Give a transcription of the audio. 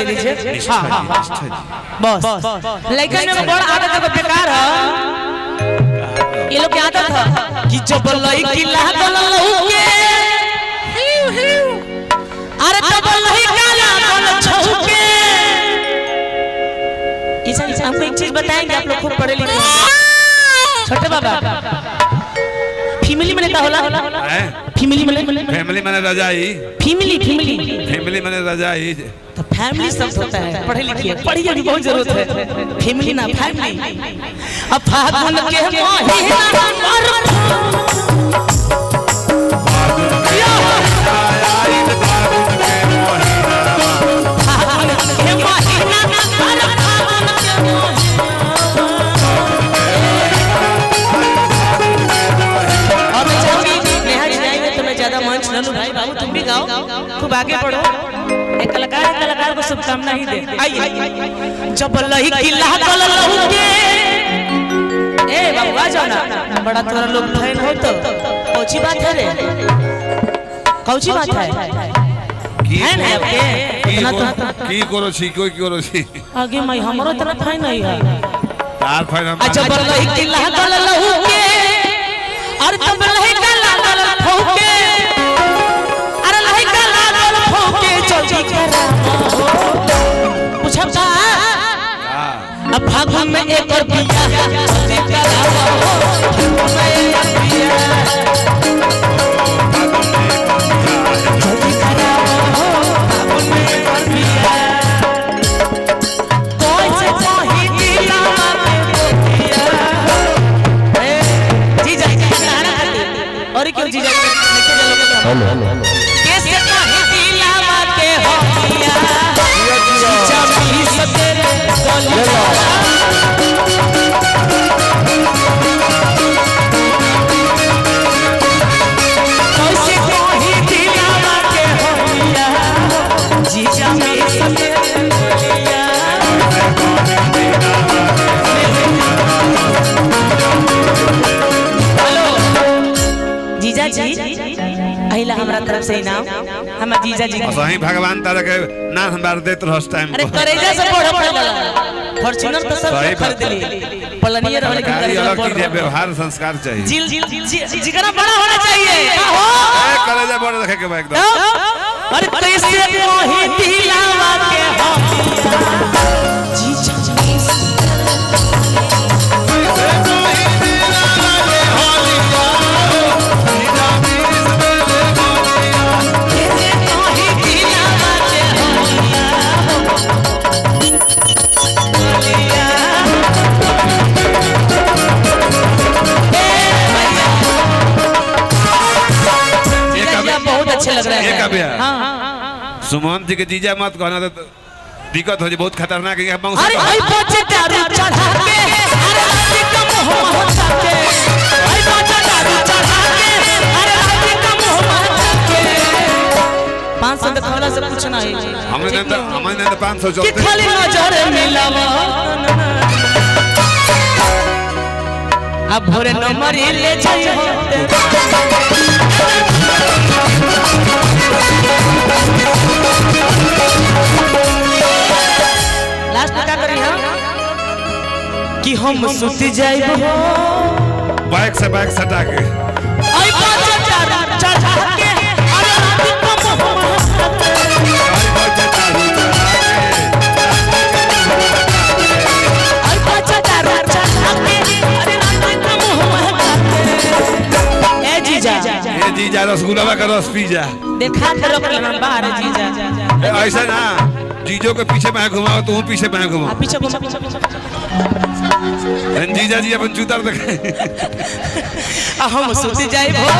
लीजिए। हां हां बस लेकिन में बड़ आदत को बेकार है ये लोग की आदत है कि जब लड़की लागल लौके अरे तब लड़का लागल छौके। इस हमको एक चीज बताएंगे आप लोग खूब पढ़े लिखे छोटे बाबा फैमिली में क्या होला फैमिली मैंने रजाई फैमिली मैंने रजाई तो फैमिली सब होता है पढ़े लिखिए पढ़िए भी बहुत जरूरत है फैमिली ना फैमिली अब फागुन के महीना भाई बाबू तुम भी गाओ खूब आगे बढ़ो एक कलाकार को शुभकामना ही दे। आइए जब लड़की लागल लौके ए बाबू आ जाओ ना बड़ा तोरा लोग फैन हो तो कौची बात है रे कौची बात है फैन है आपके इतना तो की करो छी कोई करो छी आगे मैं हमरो तरफ फैन नहीं है तार फैन जब लड़की लागल लौके और तब लड़का लागल फौके अब फागुन में एक और पिया जल्दी कराओ मैं पिया जल्दी कराओ फागुन में एक और पिया कोई से चाही दिलावा में पिया ए जीजा के गाना और क्यों जीजा के लेके चलो कैसे चाही दिलावा के हो पिया जीजा भी सतेरे डोलिया जीजा जी अहिला हमरा तरफ से इनाम हम जीजा जी सही भगवान तारा के ना हमरा देत रहस टाइम अरे करेजा से पढ़ फॉर्च्यूनर तो सब खरीद ली पलनिया रहले कि करेजा व्यवहार संस्कार चाहिए जिगरा बड़ा होना चाहिए हो करेजा बड़ा रखे के एकदम अरे कैसे मोहि दिलावा के हो जीजा लग रहा है सुमन जी के जीजा मत कहना तो दिक्कत हो जाए बहुत खतरनाक है अरे भाई बच्चे दारू चढ़ा के अरे राती का मोह के भाई बच्चे दारू चढ़ा के अरे राती का मोह के 500 दिखावला से कुछ नहीं हमने तो 500 चलते कि खाली नजर मिलावा अब भोरे नंबर ले जाइए लास्ट क्या करी हम कि हम सुत जाइब हो बाइक से सटा के आई पाँच चढ़ा के अरे रात को मोह आई पाँच चढ़ा के अरे रात को मोह ए जीजा रसगुल्ला का रस पी जा देखा के रख लेना बाहर जीजा ऐसा ना जीजो के पीछे मैं घुमाओ तू पीछे मैं घुमाओ पीछे घुमा जीजा जी अपन जूता देखे हम सुत जाइब हो